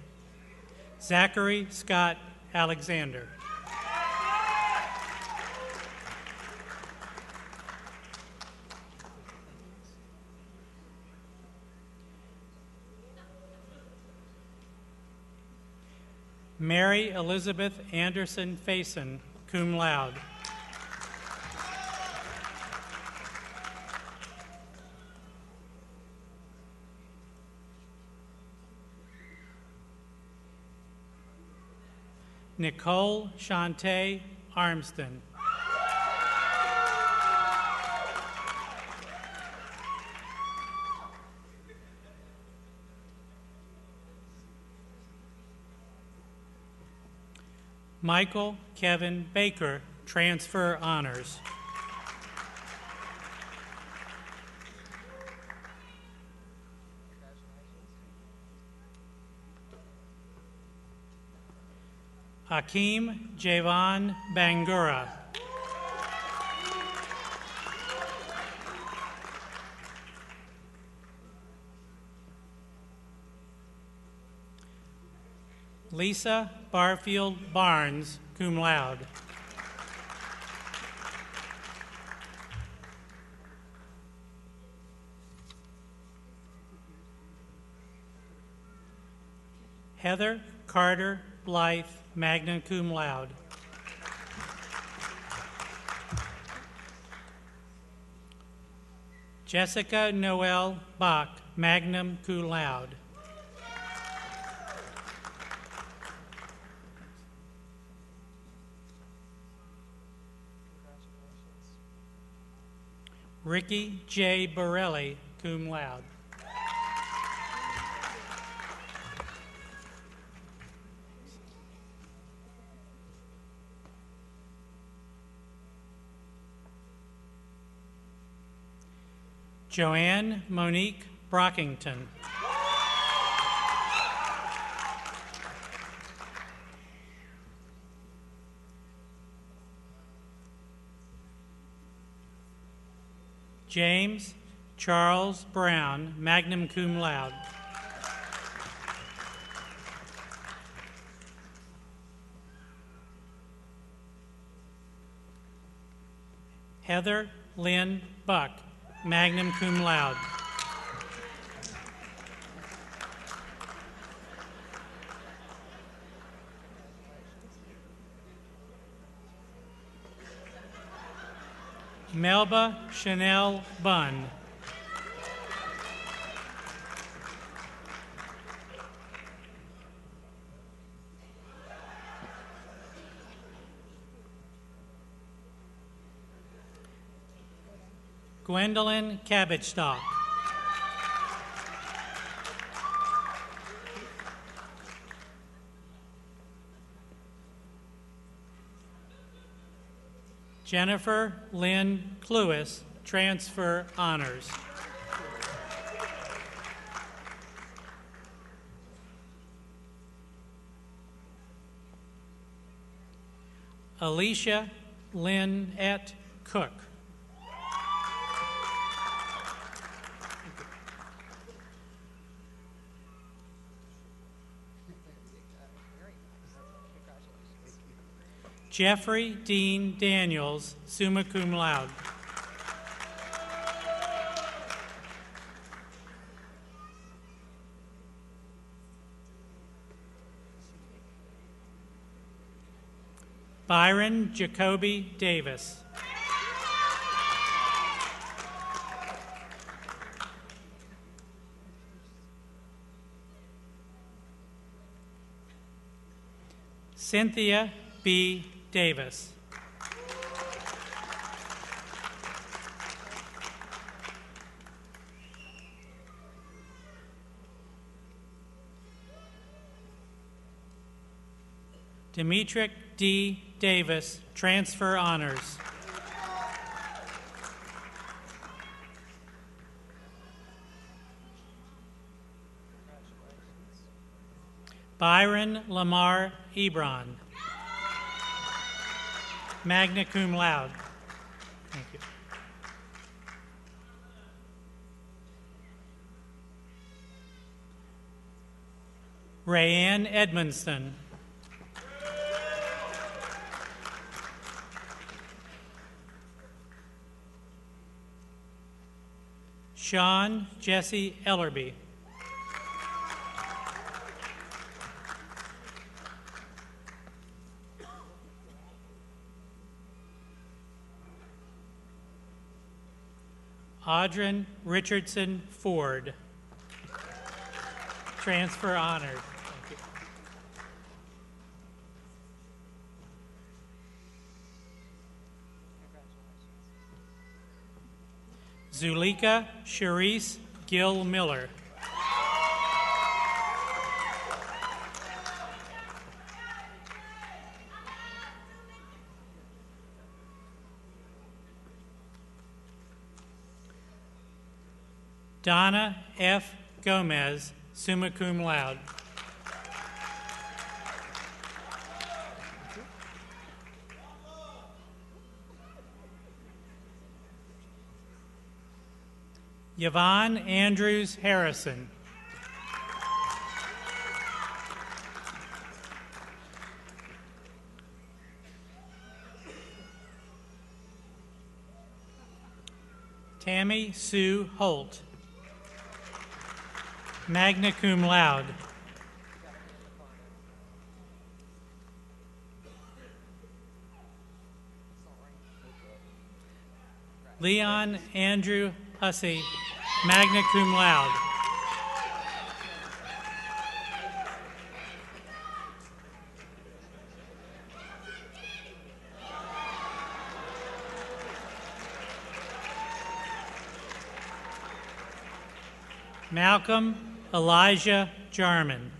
Zachary Scott Alexander. Mary Elizabeth Anderson Faison, cum laude. Nicole Shantae Armston. Michael Kevin Baker, transfer honors. Hakeem Javon Bangura. Lisa Barfield Barnes, cum laude. Heather Carter Blythe, magna cum laude. Jessica Noel Bach, magna cum laude. Ricky J. Borelli, cum laude. Joanne Monique Brockington. James Charles Brown, magna cum laude. Heather Lynn Buck, magna cum laude. Melba Chanel Bunn. Gwendolyn Cabbage-Stalk. Jennifer Lynn Cluis, transfer honors. Alicia Lynette Cook. Jeffrey Dean Daniels, summa cum laude. Byron Jacoby Davis. Cynthia B. Davis. Demetric D. Davis, transfer honors. Byron Lamar Ebron, magna cum laude. Thank you. Rayanne Edmonston. Sean Jesse Ellerby. Audrin Richardson Ford, transfer honored. Thank you. Zulika Charisse Gill Miller. Donna F. Gomez, summa cum laude. Yvonne Andrews Harrison. Tammy Sue Holt, magna cum laude. Leon Andrew Hussey, magna cum laude. Malcolm Elijah Jarman.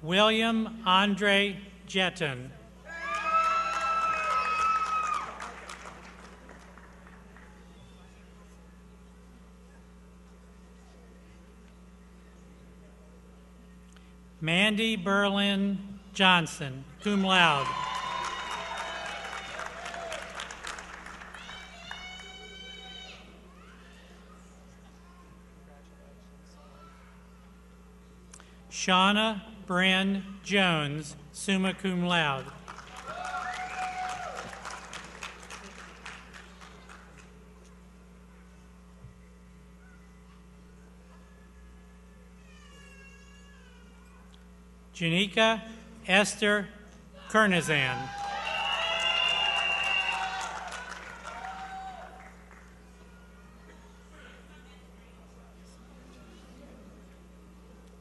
William Andre Jetton. Mandy Berlin Johnson, cum laude. Shauna Bryn Jones, summa cum laude. Janika Esther Kernizan.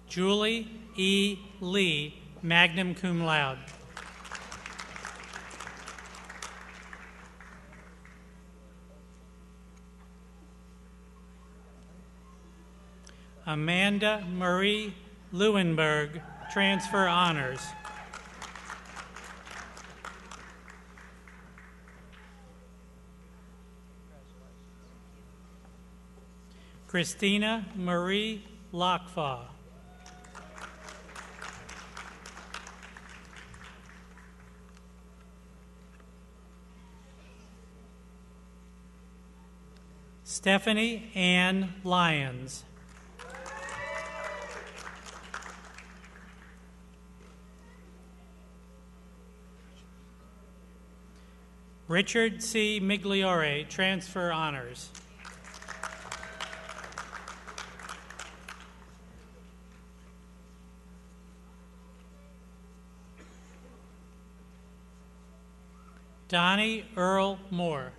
Julie E. Lee, magna cum laude. Amanda Marie Leuenberg, transfer honors. Christina Marie Lockfaw. Stephanie Ann Lyons. Richard C. Migliore, transfer honors. Donnie Earl Moore.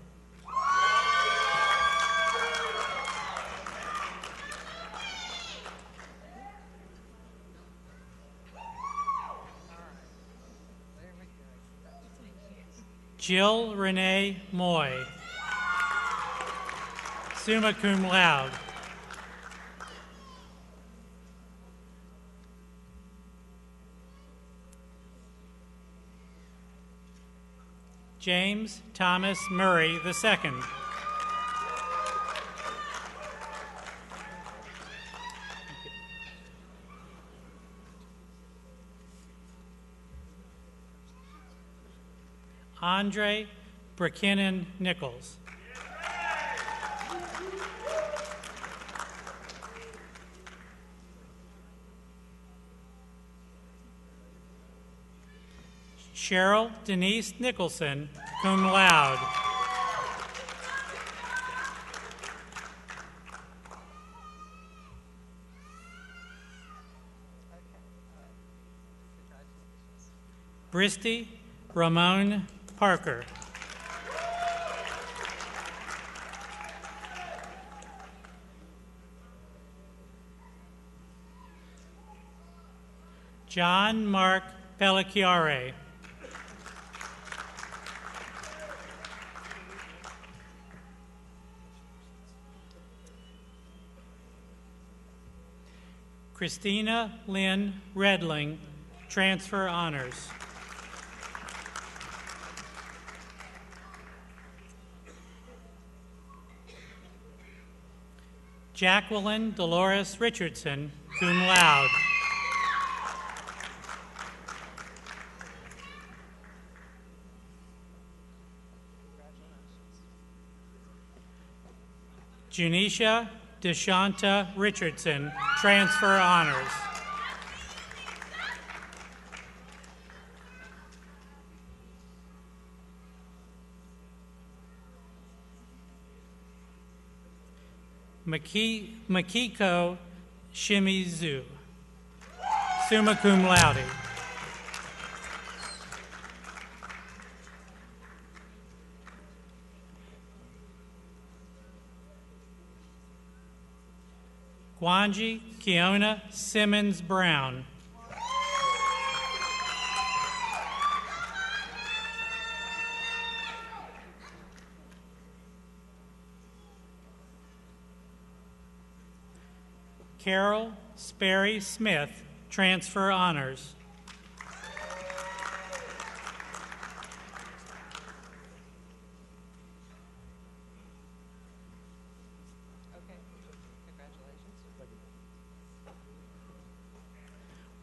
Jill Renee Moy, summa cum laude. James Thomas Murray II. Andre Brackinen Nichols. Cheryl Denise Nicholson, cum laude. Bristy Ramon Parker. John Mark Pellicchiare. Christina Lynn Redling, transfer honors. Jacqueline Dolores Richardson, cum laude. Janisha Deshanta Richardson, transfer honors. Makiko Shimizu, summa cum laude. Gwanji Kiona Simmons Brown. Carol Sperry Smith, transfer honors.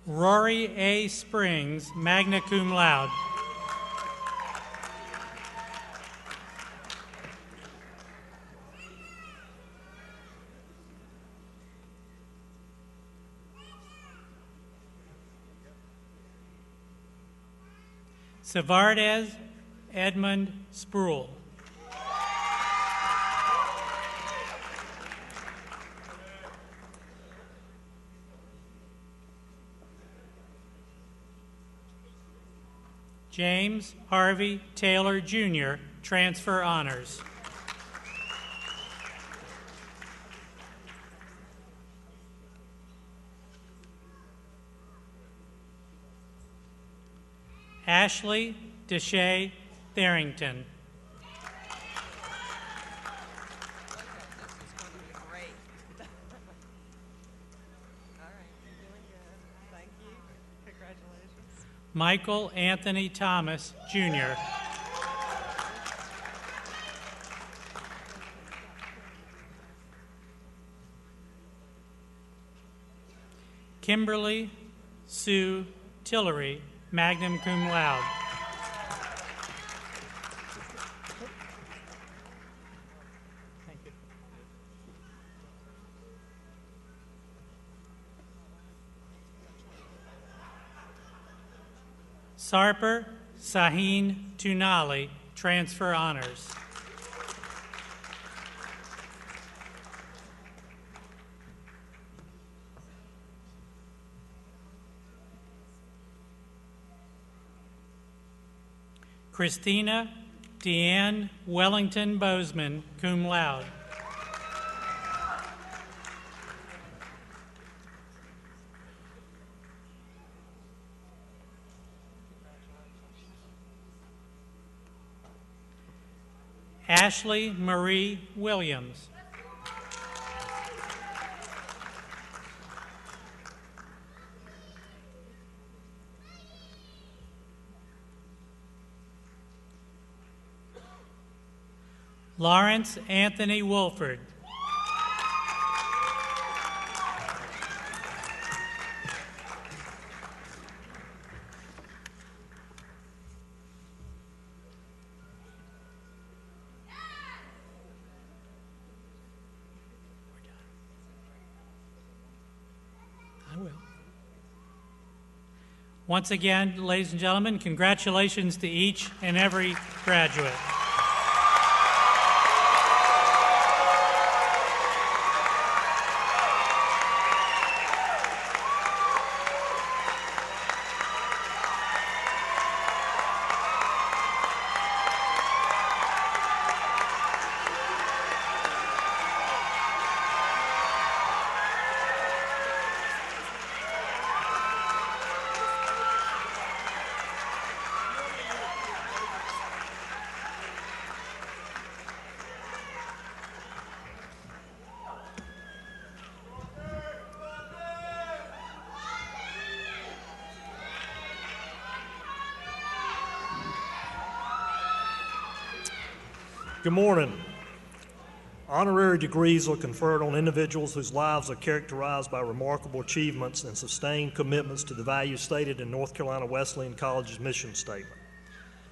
Rory A. Springs, magna cum laude. Savardez Edmund Spruill. James Harvey Taylor, Jr., transfer honors. Ashley Deshay Tharrington. Michael Anthony Thomas, Jr. Kimberly Sue Tillery, magna cum laude. Thank you. Sarper Sahin Tunali, transfer honors. Christina Deanne Wellington Bozeman, cum laude. Ashley Marie Williams. Lawrence Anthony Wolford. Once again, ladies and gentlemen, congratulations to each and every graduate. Good morning. Honorary degrees are conferred on individuals whose lives are characterized by remarkable achievements and sustained commitments to the values stated in North Carolina Wesleyan College's mission statement,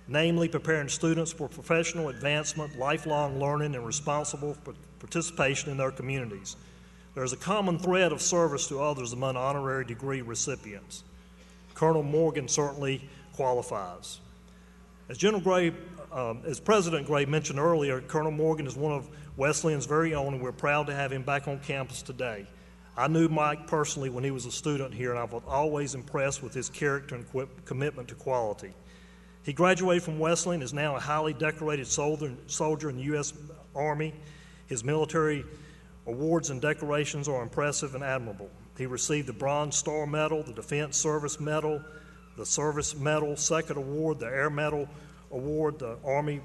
namely preparing students for professional advancement, lifelong learning, and responsible participation in their communities. There is a common thread of service to others among honorary degree recipients. Colonel Morgan certainly qualifies. As President Gray mentioned earlier, Colonel Morgan is one of Wesleyan's very own, and we're proud to have him back on campus today. I knew Mike personally when he was a student here, and I was always impressed with his character and commitment to quality. He graduated from Wesleyan, is now a highly decorated soldier in the U.S. Army. His military awards and decorations are impressive and admirable. He received the Bronze Star Medal, the Defense Service Medal, the Service Medal, Second Award, the Air Medal Award, the Army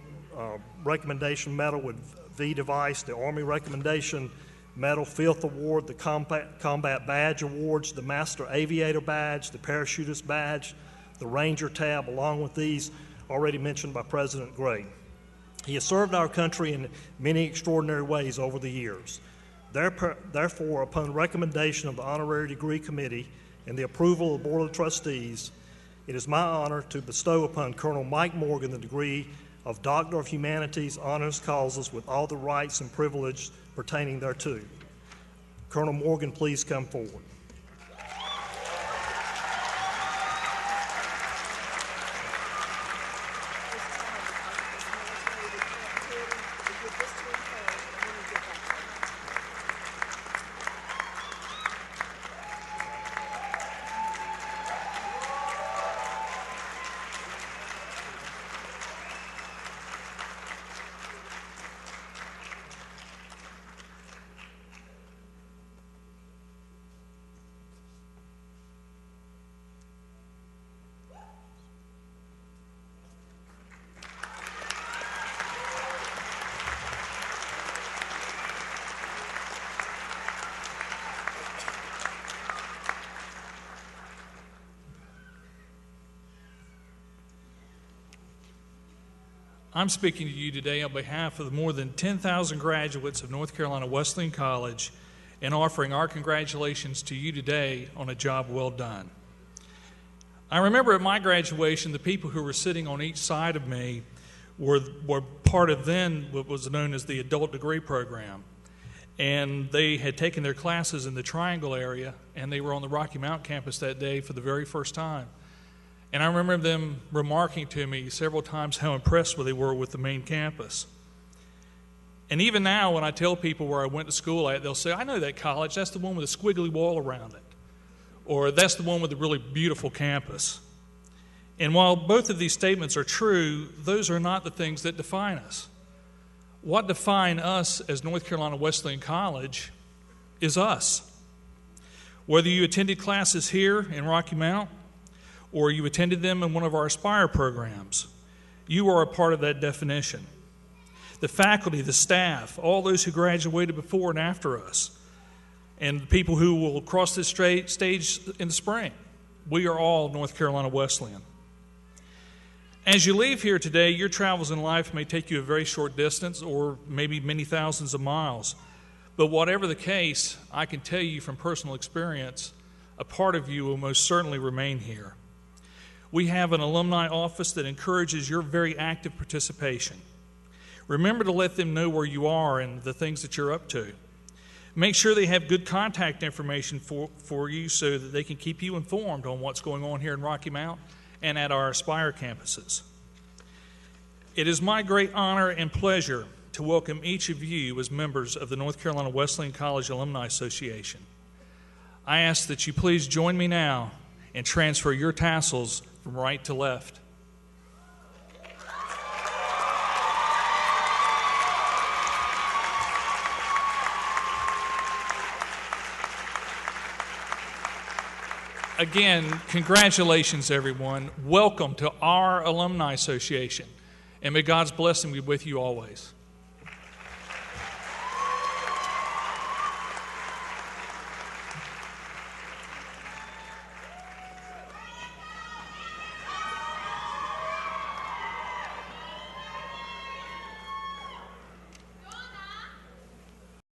Recommendation Medal with V device, the Army Recommendation Medal Fifth Award, the Combat Badge Awards, the Master Aviator Badge, the Parachutist Badge, the Ranger Tab, along with these already mentioned by President Gray. He has served our country in many extraordinary ways over the years. Therefore, upon recommendation of the Honorary Degree Committee and the approval of the Board of Trustees, it is my honor to bestow upon Colonel Mike Morgan the degree of Doctor of Humanities, Honors Causes, with all the rights and privileges pertaining thereto. Colonel Morgan, please come forward. I'm speaking to you today on behalf of the more than 10,000 graduates of North Carolina Wesleyan College and offering our congratulations to you today on a job well done. I remember at my graduation, the people who were sitting on each side of me were part of then what was known as the adult degree program. And they had taken their classes in the Triangle area, and they were on the Rocky Mount campus that day for the very first time. And I remember them remarking to me several times how impressed they were with the main campus. And even now, when I tell people where I went to school at, they'll say, I know that college, that's the one with a squiggly wall around it. Or that's the one with a really beautiful campus. And while both of these statements are true, those are not the things that define us. What define us as North Carolina Wesleyan College is us. Whether you attended classes here in Rocky Mount, or you attended them in one of our Aspire programs, you are a part of that definition. The faculty, the staff, all those who graduated before and after us, and the people who will cross this stage in the spring, we are all North Carolina Wesleyan. As you leave here today, your travels in life may take you a very short distance or maybe many thousands of miles. But whatever the case, I can tell you from personal experience, a part of you will most certainly remain here. We have an alumni office that encourages your very active participation. Remember to let them know where you are and the things that you're up to. Make sure they have good contact information for you so that they can keep you informed on what's going on here in Rocky Mount and at our Aspire campuses. It is my great honor and pleasure to welcome each of you as members of the North Carolina Wesleyan College Alumni Association. I ask that you please join me now and transfer your tassels from right to left. Again, congratulations, everyone. Welcome to our Alumni Association, and may God's blessing be with you always.